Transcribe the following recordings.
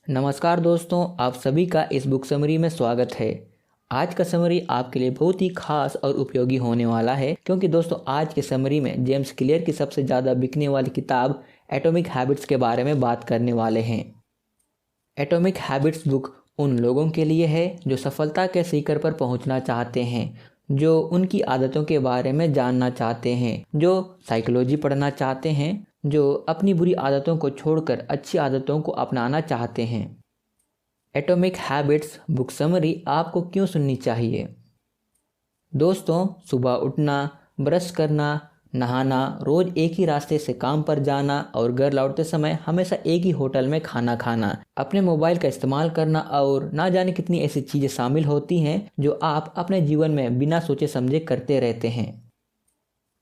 नमस्कार दोस्तों, आप सभी का इस बुक समरी में स्वागत है। आज का समरी आपके लिए बहुत ही खास और उपयोगी होने वाला है, क्योंकि दोस्तों आज के समरी में जेम्स क्लियर की सबसे ज़्यादा बिकने वाली किताब एटॉमिक हैबिट्स के बारे में बात करने वाले हैं। एटॉमिक हैबिट्स बुक उन लोगों के लिए है जो सफलता के शिखर पर पहुंचना चाहते हैं, जो उनकी आदतों के बारे में जानना चाहते हैं, जो साइकोलॉजी पढ़ना चाहते हैं, जो अपनी बुरी आदतों को छोड़कर अच्छी आदतों को अपनाना चाहते हैं। एटॉमिक हैबिट्स बुक समरी आपको क्यों सुननी चाहिए? दोस्तों, सुबह उठना, ब्रश करना, नहाना, रोज एक ही रास्ते से काम पर जाना और घर लौटते समय हमेशा एक ही होटल में खाना खाना, अपने मोबाइल का इस्तेमाल करना और ना जाने कितनी ऐसी चीज़ें शामिल होती हैं जो आप अपने जीवन में बिना सोचे समझे करते रहते हैं।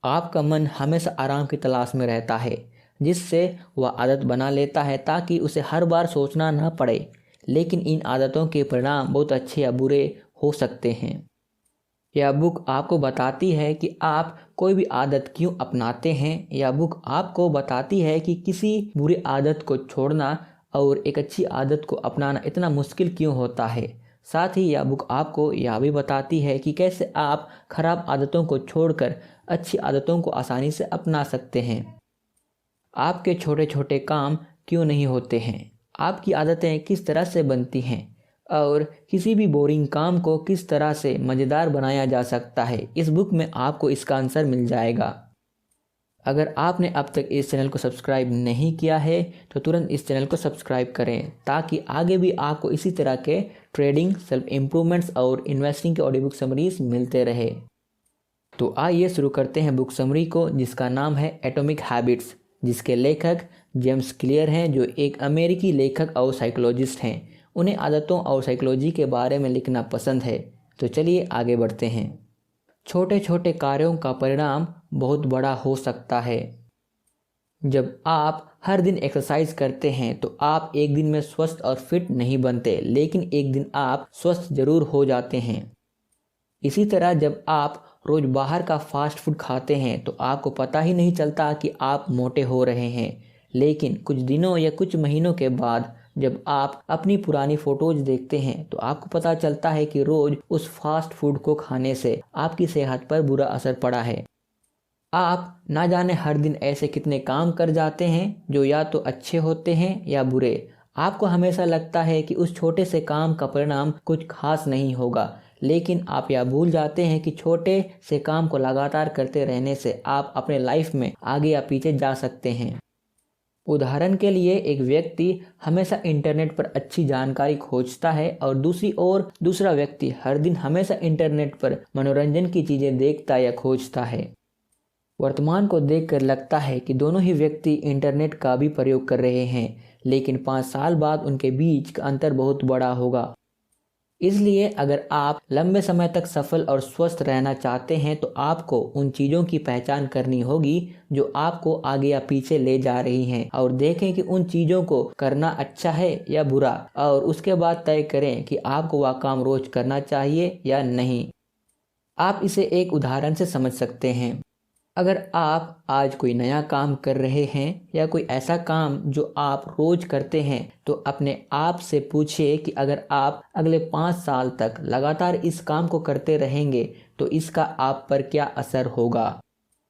आपका मन हमेशा आराम की तलाश में रहता है, जिससे वह आदत बना लेता है ताकि उसे हर बार सोचना न पड़े। लेकिन इन आदतों के परिणाम बहुत अच्छे या बुरे हो सकते हैं। यह बुक आपको बताती है कि आप कोई भी आदत क्यों अपनाते हैं। यह बुक आपको बताती है कि किसी बुरी आदत को छोड़ना और एक अच्छी आदत को अपनाना इतना मुश्किल क्यों होता है। साथ ही यह बुक आपको यह भी बताती है कि कैसे आप खराब आदतों को छोड़कर अच्छी आदतों को आसानी से अपना सकते हैं। आपके छोटे छोटे काम क्यों नहीं होते हैं, आपकी आदतें किस तरह से बनती हैं और किसी भी बोरिंग काम को किस तरह से मज़ेदार बनाया जा सकता है। इस बुक में आपको इसका आंसर मिल जाएगा। अगर आपने अब तक इस चैनल को सब्सक्राइब नहीं किया है तो तुरंत इस चैनल को सब्सक्राइब करें, ताकि आगे भी आपको इसी तरह के ट्रेडिंग, सेल्फ इम्प्रूवमेंट्स और इन्वेस्टिंग के ऑडियो बुक समरीज मिलते रहे। तो आइए शुरू करते हैं बुक समरी को, जिसका नाम है एटॉमिक हैबिट्स, जिसके लेखक जेम्स क्लियर हैं, जो एक अमेरिकी लेखक और साइकोलॉजिस्ट हैं। उन्हें आदतों और साइकोलॉजी के बारे में लिखना पसंद है। तो चलिए आगे बढ़ते हैं। छोटे छोटे कार्यों का परिणाम बहुत बड़ा हो सकता है। जब आप हर दिन एक्सरसाइज करते हैं तो आप एक दिन में स्वस्थ और फिट नहीं बनते, लेकिन एक दिन आप स्वस्थ जरूर हो जाते हैं। इसी तरह जब आप रोज बाहर का फास्ट फूड खाते हैं तो आपको पता ही नहीं चलता कि आप मोटे हो रहे हैं, लेकिन कुछ दिनों या कुछ महीनों के बाद जब आप अपनी पुरानी फोटोज देखते हैं तो आपको पता चलता है कि रोज उस फास्ट फूड को खाने से आपकी सेहत पर बुरा असर पड़ा है। आप ना जाने हर दिन ऐसे कितने काम कर जाते हैं जो या तो अच्छे होते हैं या बुरे। आपको हमेशा लगता है कि उस छोटे से काम का परिणाम कुछ खास नहीं होगा, लेकिन आप यह भूल जाते हैं कि छोटे से काम को लगातार करते रहने से आप अपने लाइफ में आगे या पीछे जा सकते हैं। उदाहरण के लिए, एक व्यक्ति हमेशा इंटरनेट पर अच्छी जानकारी खोजता है और दूसरी ओर दूसरा व्यक्ति हर दिन हमेशा इंटरनेट पर मनोरंजन की चीज़ें देखता या खोजता है। वर्तमान को देखकर लगता है कि दोनों ही व्यक्ति इंटरनेट का भी प्रयोग कर रहे हैं, लेकिन 5 साल बाद उनके बीच का अंतर बहुत बड़ा होगा। इसलिए अगर आप लंबे समय तक सफल और स्वस्थ रहना चाहते हैं तो आपको उन चीज़ों की पहचान करनी होगी जो आपको आगे या पीछे ले जा रही हैं, और देखें कि उन चीज़ों को करना अच्छा है या बुरा, और उसके बाद तय करें कि आपको वह काम रोज करना चाहिए या नहीं। आप इसे एक उदाहरण से समझ सकते हैं। अगर आप आज कोई नया काम कर रहे हैं या कोई ऐसा काम जो आप रोज करते हैं, तो अपने आप से पूछिए कि अगर आप अगले 5 साल तक लगातार इस काम को करते रहेंगे तो इसका आप पर क्या असर होगा।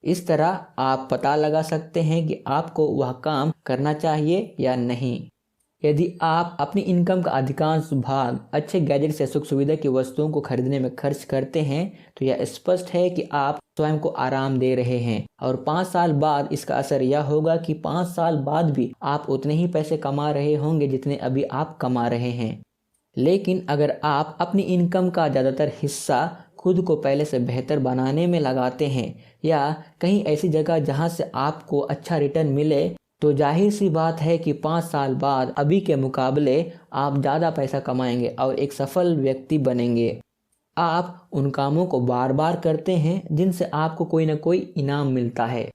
इस तरह आप पता लगा सकते हैं कि आपको वह काम करना चाहिए या नहीं। यदि आप अपनी इनकम का अधिकांश भाग अच्छे गैजेट्स या सुख सुविधा की वस्तुओं को खरीदने में खर्च करते हैं, तो यह स्पष्ट है कि आप स्वयं को आराम दे रहे हैं, और 5 साल बाद इसका असर यह होगा कि 5 साल बाद भी आप उतने ही पैसे कमा रहे होंगे जितने अभी आप कमा रहे हैं। लेकिन अगर आप अपनी इनकम का ज़्यादातर हिस्सा खुद को पहले से बेहतर बनाने में लगाते हैं, या कहीं ऐसी जगह जहां से आपको अच्छा रिटर्न मिले, तो जाहिर सी बात है कि 5 साल बाद अभी के मुकाबले आप ज़्यादा पैसा कमाएंगे और एक सफल व्यक्ति बनेंगे। आप उन कामों को बार बार करते हैं जिनसे आपको कोई ना कोई इनाम मिलता है।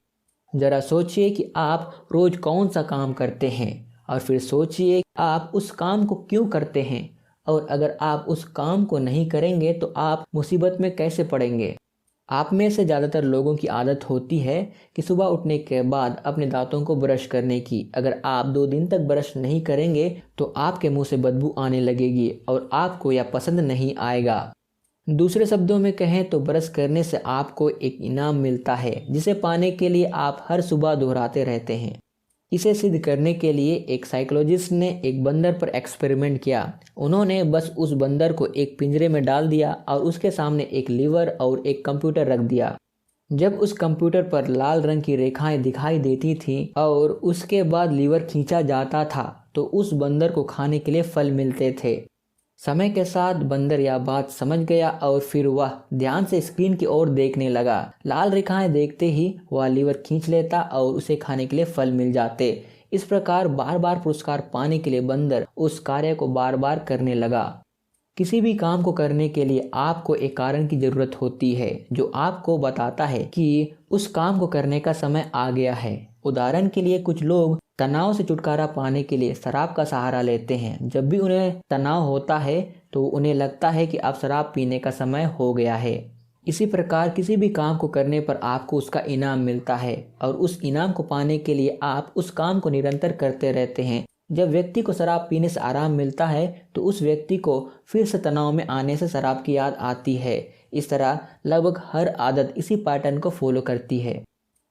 ज़रा सोचिए कि आप रोज़ कौन सा काम करते हैं, और फिर सोचिए आप उस काम को क्यों करते हैं, और अगर आप उस काम को नहीं करेंगे तो आप मुसीबत में कैसे पड़ेंगे। आप में से ज़्यादातर लोगों की आदत होती है कि सुबह उठने के बाद अपने दांतों को ब्रश करने की। अगर आप 2 दिन तक ब्रश नहीं करेंगे तो आपके मुंह से बदबू आने लगेगी और आपको यह पसंद नहीं आएगा। दूसरे शब्दों में कहें तो ब्रश करने से आपको एक इनाम मिलता है जिसे पाने के लिए आप हर सुबह दोहराते रहते हैं। इसे सिद्ध करने के लिए एक साइकोलॉजिस्ट ने एक बंदर पर एक्सपेरिमेंट किया। उन्होंने बस उस बंदर को एक पिंजरे में डाल दिया और उसके सामने एक लीवर और एक कंप्यूटर रख दिया। जब उस कंप्यूटर पर लाल रंग की रेखाएं दिखाई देती थीं और उसके बाद लीवर खींचा जाता था तो उस बंदर को खाने के लिए फल मिलते थे। समय के साथ बंदर यह बात समझ गया और फिर वह ध्यान से स्क्रीन की ओर देखने लगा। लाल रेखाएं देखते ही वह लीवर खींच लेता और उसे खाने के लिए फल मिल जाते। इस प्रकार बार बार पुरस्कार पाने के लिए बंदर उस कार्य को बार बार करने लगा। किसी भी काम को करने के लिए आपको एक कारण की जरूरत होती है जो आपको बताता है कि उस काम को करने का समय आ गया है। उदाहरण के लिए कुछ लोग तनाव से छुटकारा पाने के लिए शराब का सहारा लेते हैं। जब भी उन्हें तनाव होता है तो उन्हें लगता है कि अब शराब पीने का समय हो गया है। इसी प्रकार किसी भी काम को करने पर आपको उसका इनाम मिलता है और उस इनाम को पाने के लिए आप उस काम को निरंतर करते रहते हैं। जब व्यक्ति को शराब पीने से आराम मिलता है तो उस व्यक्ति को फिर से तनाव में आने से शराब की याद आती है। इस तरह लगभग हर आदत इसी पैटर्न को फॉलो करती है।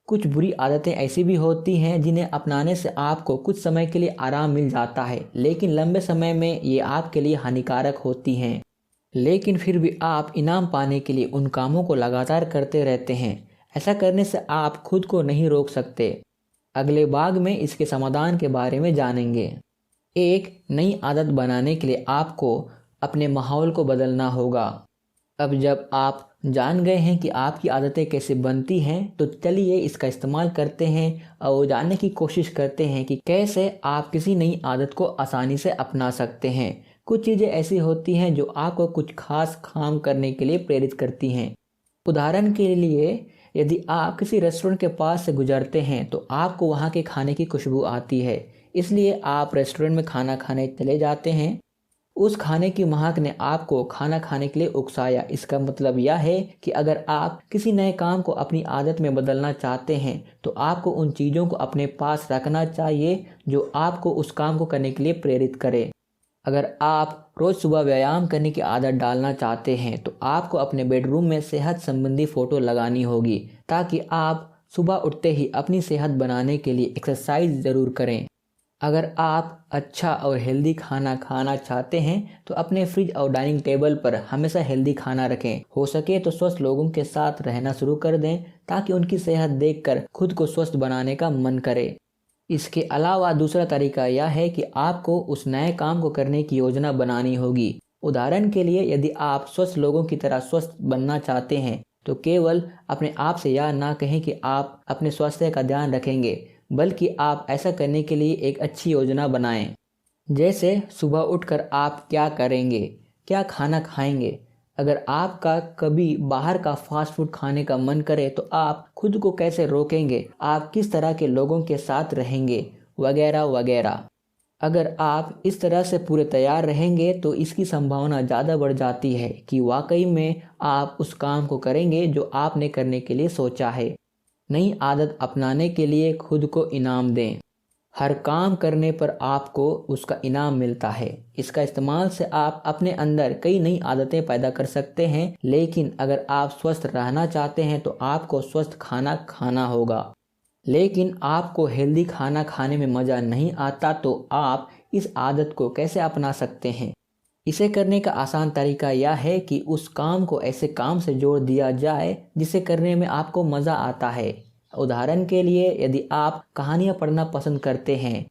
कुछ बुरी आदतें ऐसी भी होती हैं जिन्हें अपनाने से आपको कुछ समय के लिए आराम मिल जाता है, लेकिन लंबे समय में ये आपके लिए हानिकारक होती हैं। लेकिन फिर भी आप इनाम पाने के लिए उन कामों को लगातार करते रहते हैं। ऐसा करने से आप खुद को नहीं रोक सकते। अगले भाग में इसके समाधान के बारे में जानेंगे। एक नई आदत बनाने के लिए आपको अपने माहौल को बदलना होगा। अब जब आप जान गए हैं कि आपकी आदतें कैसे बनती हैं तो चलिए इसका इस्तेमाल करते हैं और जानने की कोशिश करते हैं कि कैसे आप किसी नई आदत को आसानी से अपना सकते हैं। कुछ चीज़ें ऐसी होती हैं जो आपको कुछ खास काम करने के लिए प्रेरित करती हैं। उदाहरण के लिए यदि आप किसी रेस्टोरेंट के पास से गुजरते हैं तो आपको वहाँ के खाने की खुशबू आती है, इसलिए आप रेस्टोरेंट में खाना खाने चले जाते हैं। उस खाने की महक ने आपको खाना खाने के लिए उकसाया। इसका मतलब यह है कि अगर आप किसी नए काम को अपनी आदत में बदलना चाहते हैं तो आपको उन चीज़ों को अपने पास रखना चाहिए जो आपको उस काम को करने के लिए प्रेरित करे। अगर आप रोज़ सुबह व्यायाम करने की आदत डालना चाहते हैं तो आपको अपने बेडरूम में सेहत संबंधी फ़ोटो लगानी होगी ताकि आप सुबह उठते ही अपनी सेहत बनाने के लिए एक्सरसाइज ज़रूर करें। अगर आप अच्छा और हेल्दी खाना खाना चाहते हैं तो अपने फ्रिज और डाइनिंग टेबल पर हमेशा हेल्दी खाना रखें। हो सके तो स्वस्थ लोगों के साथ रहना शुरू कर दें ताकि उनकी सेहत देखकर खुद को स्वस्थ बनाने का मन करे। इसके अलावा दूसरा तरीका यह है कि आपको उस नए काम को करने की योजना बनानी होगी। उदाहरण के लिए यदि आप स्वस्थ लोगों की तरह स्वस्थ बनना चाहते हैं तो केवल अपने आप से यह ना कहें कि आप अपने स्वास्थ्य का ध्यान रखेंगे, बल्कि आप ऐसा करने के लिए एक अच्छी योजना बनाएं। जैसे सुबह उठकर आप क्या करेंगे, क्या खाना खाएंगे। अगर आपका कभी बाहर का फास्ट फूड खाने का मन करे तो आप खुद को कैसे रोकेंगे, आप किस तरह के लोगों के साथ रहेंगे, वगैरह वगैरह। अगर आप इस तरह से पूरे तैयार रहेंगे तो इसकी संभावना ज़्यादा बढ़ जाती है कि वाकई में आप उस काम को करेंगे जो आपने करने के लिए सोचा है। नई आदत अपनाने के लिए खुद को इनाम दें। हर काम करने पर आपको उसका इनाम मिलता है। इसका इस्तेमाल से आप अपने अंदर कई नई आदतें पैदा कर सकते हैं। लेकिन अगर आप स्वस्थ रहना चाहते हैं तो आपको स्वस्थ खाना खाना होगा। लेकिन आपको हेल्दी खाना खाने में मज़ा नहीं आता तो आप इस आदत को कैसे अपना सकते हैं? इसे करने का आसान तरीका यह है कि उस काम को ऐसे काम से जोड़ दिया जाए जिसे करने में आपको मज़ा आता है। उदाहरण के लिए यदि आप कहानियाँ पढ़ना पसंद करते हैं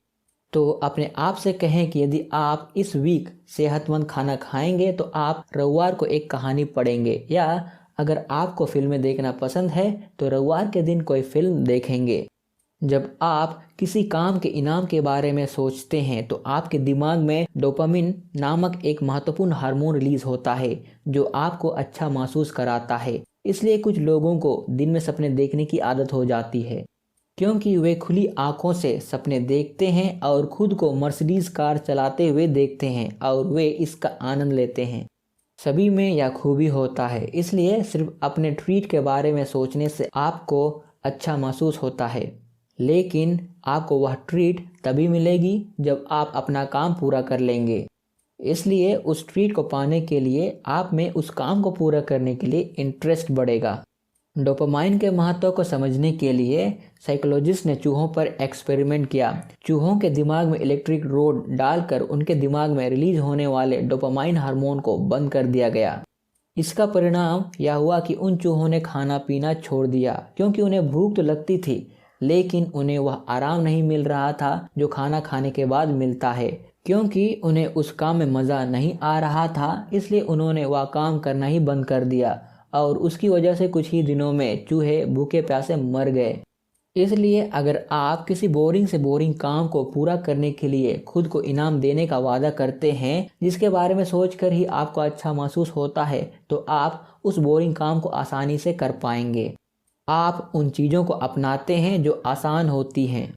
तो अपने आप से कहें कि यदि आप इस वीक सेहतमंद खाना खाएंगे तो आप रविवार को एक कहानी पढ़ेंगे। या अगर आपको फिल्में देखना पसंद है तो रविवार के दिन कोई फिल्म देखेंगे। जब आप किसी काम के इनाम के बारे में सोचते हैं तो आपके दिमाग में डोपामिन नामक एक महत्वपूर्ण हार्मोन रिलीज होता है जो आपको अच्छा महसूस कराता है। इसलिए कुछ लोगों को दिन में सपने देखने की आदत हो जाती है क्योंकि वे खुली आंखों से सपने देखते हैं और खुद को मर्सिडीज कार चलाते हुए देखते हैं और वे इसका आनंद लेते हैं। सभी में यह खूबी होता है, इसलिए सिर्फ अपने ट्रीट के बारे में सोचने से आपको अच्छा महसूस होता है, लेकिन आपको वह ट्रीट तभी मिलेगी जब आप अपना काम पूरा कर लेंगे। इसलिए उस ट्रीट को पाने के लिए आप में उस काम को पूरा करने के लिए इंटरेस्ट बढ़ेगा। डोपामाइन के महत्व को समझने के लिए साइकोलॉजिस्ट ने चूहों पर एक्सपेरिमेंट किया। चूहों के दिमाग में इलेक्ट्रिक रोड डालकर उनके दिमाग में रिलीज होने वाले डोपामाइन हार्मोन को बंद कर दिया गया। इसका परिणाम यह हुआ कि उन चूहों ने खाना पीना छोड़ दिया, क्योंकि उन्हें भूख तो लगती थी, लेकिन उन्हें वह आराम नहीं मिल रहा था जो खाना खाने के बाद मिलता है। क्योंकि उन्हें उस काम में मज़ा नहीं आ रहा था, इसलिए उन्होंने वह काम करना ही बंद कर दिया और उसकी वजह से कुछ ही दिनों में चूहे भूखे प्यासे मर गए। इसलिए अगर आप किसी बोरिंग से बोरिंग काम को पूरा करने के लिए खुद को इनाम देने का वादा करते हैं, जिसके बारे में सोचकर ही आपको अच्छा महसूस होता है, तो आप उस बोरिंग काम को आसानी से कर पाएंगे। आप उन चीज़ों को अपनाते हैं जो आसान होती हैं।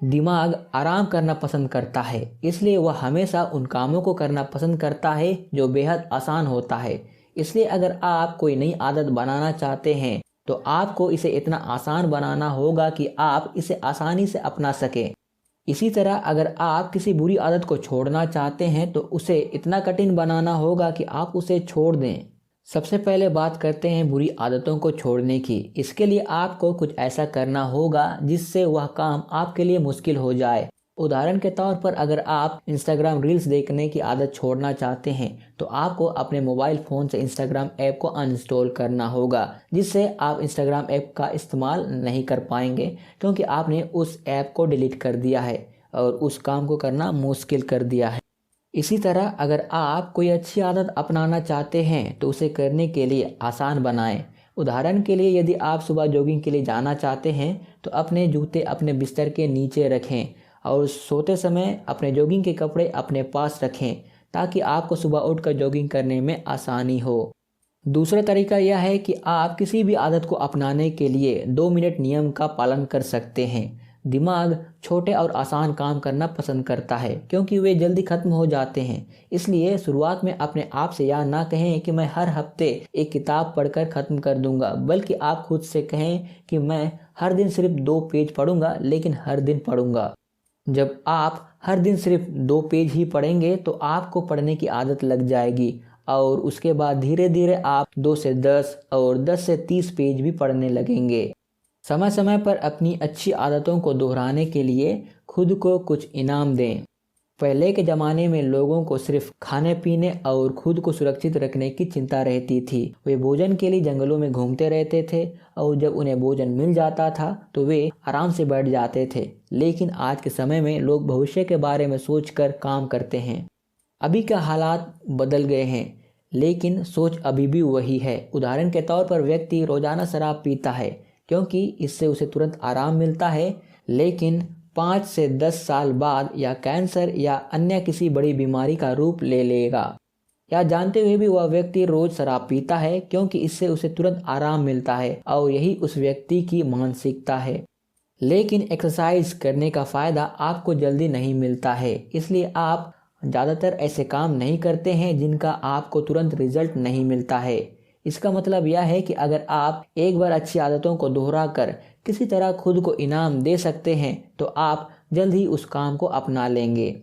दिमाग आराम करना पसंद करता है, इसलिए वह हमेशा उन कामों को करना पसंद करता है जो बेहद आसान होता है। इसलिए अगर आप कोई नई आदत बनाना चाहते हैं तो आपको इसे इतना आसान बनाना होगा कि आप इसे आसानी से अपना सकें। इसी तरह अगर आप किसी बुरी आदत को छोड़ना चाहते हैं तो उसे इतना कठिन बनाना होगा कि आप उसे छोड़ दें। सबसे पहले बात करते हैं बुरी आदतों को छोड़ने की। इसके लिए आपको कुछ ऐसा करना होगा जिससे वह काम आपके लिए मुश्किल हो जाए। उदाहरण के तौर पर अगर आप इंस्टाग्राम रील्स देखने की आदत छोड़ना चाहते हैं तो आपको अपने मोबाइल फ़ोन से इंस्टाग्राम ऐप को अनइंस्टॉल करना होगा, जिससे आप इंस्टाग्राम ऐप का इस्तेमाल नहीं कर पाएंगे, क्योंकि आपने उस ऐप को डिलीट कर दिया है और उस काम को करना मुश्किल कर दिया है। इसी तरह अगर आप कोई अच्छी आदत अपनाना चाहते हैं तो उसे करने के लिए आसान बनाएं। उदाहरण के लिए यदि आप सुबह जॉगिंग के लिए जाना चाहते हैं तो अपने जूते अपने बिस्तर के नीचे रखें और सोते समय अपने जॉगिंग के कपड़े अपने पास रखें, ताकि आपको सुबह उठकर जॉगिंग करने में आसानी हो। दूसरा तरीका यह है कि आप किसी भी आदत को अपनाने के लिए 2 मिनट नियम का पालन कर सकते हैं। दिमाग छोटे और आसान काम करना पसंद करता है, क्योंकि वे जल्दी खत्म हो जाते हैं। इसलिए शुरुआत में अपने आप से यह ना कहें कि मैं हर हफ्ते एक किताब पढ़कर ख़त्म कर दूंगा, बल्कि आप खुद से कहें कि मैं हर दिन सिर्फ 2 पेज पढ़ूंगा, लेकिन हर दिन पढ़ूंगा। जब आप हर दिन सिर्फ 2 पेज ही पढ़ेंगे तो आपको पढ़ने की आदत लग जाएगी और उसके बाद धीरे धीरे आप 2 से 10 और 10 से 30 पेज भी पढ़ने लगेंगे। समय समय पर अपनी अच्छी आदतों को दोहराने के लिए खुद को कुछ इनाम दें। पहले के ज़माने में लोगों को सिर्फ खाने पीने और खुद को सुरक्षित रखने की चिंता रहती थी। वे भोजन के लिए जंगलों में घूमते रहते थे और जब उन्हें भोजन मिल जाता था तो वे आराम से बैठ जाते थे। लेकिन आज के समय में लोग भविष्य के बारे में सोचकर काम करते हैं। अभी के हालात बदल गए हैं, लेकिन सोच अभी भी वही है। उदाहरण के तौर पर व्यक्ति रोज़ाना शराब पीता है क्योंकि इससे उसे तुरंत आराम मिलता है, लेकिन 5 से 10 साल बाद या कैंसर या अन्य किसी बड़ी बीमारी का रूप ले लेगा। या जानते हुए भी वह व्यक्ति रोज शराब पीता है क्योंकि इससे उसे तुरंत आराम मिलता है और यही उस व्यक्ति की मानसिकता है। लेकिन एक्सरसाइज करने का फ़ायदा आपको जल्दी नहीं मिलता है, इसलिए आप ज़्यादातर ऐसे काम नहीं करते हैं जिनका आपको तुरंत रिजल्ट नहीं मिलता है। इसका मतलब यह है कि अगर आप एक बार अच्छी आदतों को दोहरा कर किसी तरह खुद को इनाम दे सकते हैं तो आप जल्द ही उस काम को अपना लेंगे।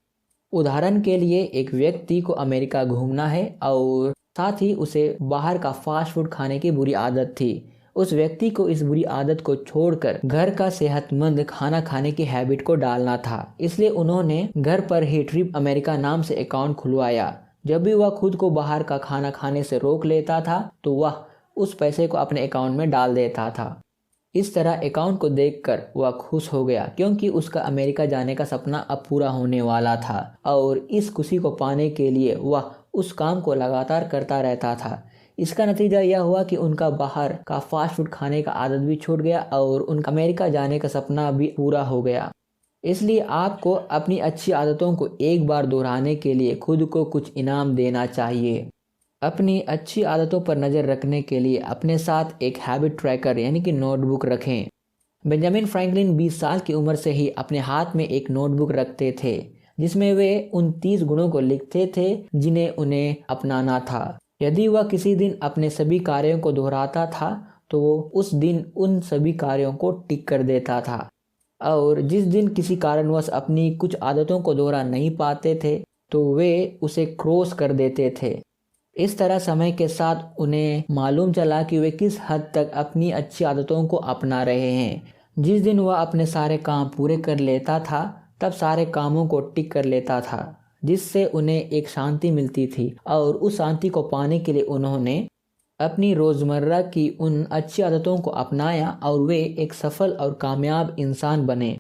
उदाहरण के लिए एक व्यक्ति को अमेरिका घूमना है और साथ ही उसे बाहर का फास्ट फूड खाने की बुरी आदत थी। उस व्यक्ति को इस बुरी आदत को छोड़कर घर का सेहतमंद खाना खाने की हैबिट को डालना था, इसलिए उन्होंने घर पर ही ट्रिप अमेरिका नाम से अकाउंट खुलवाया। जब भी वह खुद को बाहर का खाना खाने से रोक लेता था तो वह उस पैसे को अपने अकाउंट में डाल देता था। इस तरह अकाउंट को देखकर वह खुश हो गया क्योंकि उसका अमेरिका जाने का सपना अब पूरा होने वाला था और इस खुशी को पाने के लिए वह उस काम को लगातार करता रहता था। इसका नतीजा यह हुआ कि उनका बाहर का फास्ट फूड खाने का आदत भी छूट गया और उनका अमेरिका जाने का सपना भी पूरा हो गया। इसलिए आपको अपनी अच्छी आदतों को एक बार दोहराने के लिए खुद को कुछ इनाम देना चाहिए। अपनी अच्छी आदतों पर नज़र रखने के लिए अपने साथ एक हैबिट ट्रैकर यानी कि नोटबुक रखें। बेंजामिन फ्रैंकलिन 20 साल की उम्र से ही अपने हाथ में एक नोटबुक रखते थे जिसमें वे उन 30 गुणों को लिखते थे जिन्हें उन्हें अपनाना था। यदि वह किसी दिन अपने सभी कार्यों को दोहराता था तो वो उस दिन उन सभी कार्यों को टिक कर देता था, और जिस दिन किसी कारणवश अपनी कुछ आदतों को दोहरा नहीं पाते थे तो वे उसे क्रॉस कर देते थे। इस तरह समय के साथ उन्हें मालूम चला कि वे किस हद तक अपनी अच्छी आदतों को अपना रहे हैं। जिस दिन वह अपने सारे काम पूरे कर लेता था तब सारे कामों को टिक कर लेता था, जिससे उन्हें एक शांति मिलती थी, और उस शांति को पाने के लिए उन्होंने अपनी रोज़मर्रा की उन अच्छी आदतों को अपनाया और वे एक सफल और कामयाब इंसान बने।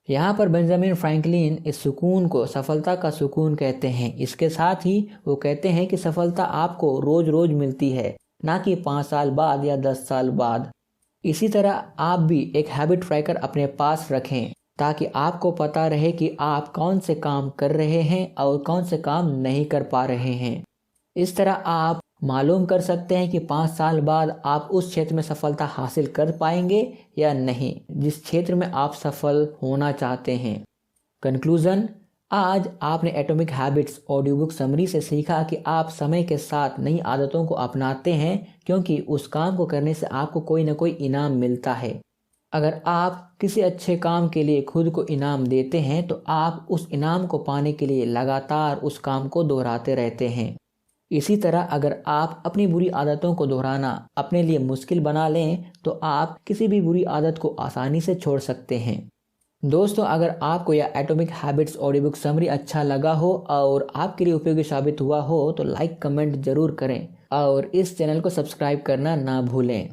यहाँ पर बेंजामिन फ्रैंकलिन इस सुकून को सफलता का सुकून कहते हैं। इसके साथ ही वो कहते हैं कि सफलता आपको रोज रोज मिलती है, ना कि 5 साल बाद या 10 साल बाद। इसी तरह आप भी एक हैबिट ट्रैकर अपने पास रखें ताकि आपको पता रहे कि आप कौन से काम कर रहे हैं और कौन से काम नहीं कर पा रहे हैं। इस तरह आप मालूम कर सकते हैं कि 5 साल बाद आप उस क्षेत्र में सफलता हासिल कर पाएंगे या नहीं जिस क्षेत्र में आप सफल होना चाहते हैं। कंक्लूजन, आज आपने atomic habits audio book summary से सीखा कि आप समय के साथ नई आदतों को अपनाते हैं क्योंकि उस काम को करने से आपको कोई ना कोई इनाम मिलता है। अगर आप किसी अच्छे काम के लिए खुद को इनाम देते हैं तो आप उस इनाम को पाने के लिए लगातार उस काम को दोहराते रहते हैं। इसी तरह अगर आप अपनी बुरी आदतों को दोहराना अपने लिए मुश्किल बना लें तो आप किसी भी बुरी आदत को आसानी से छोड़ सकते हैं। दोस्तों, अगर आपको यह atomic habits audio book summary अच्छा लगा हो और आपके लिए उपयोगी साबित हुआ हो तो लाइक कमेंट जरूर करें और इस चैनल को सब्सक्राइब करना ना भूलें।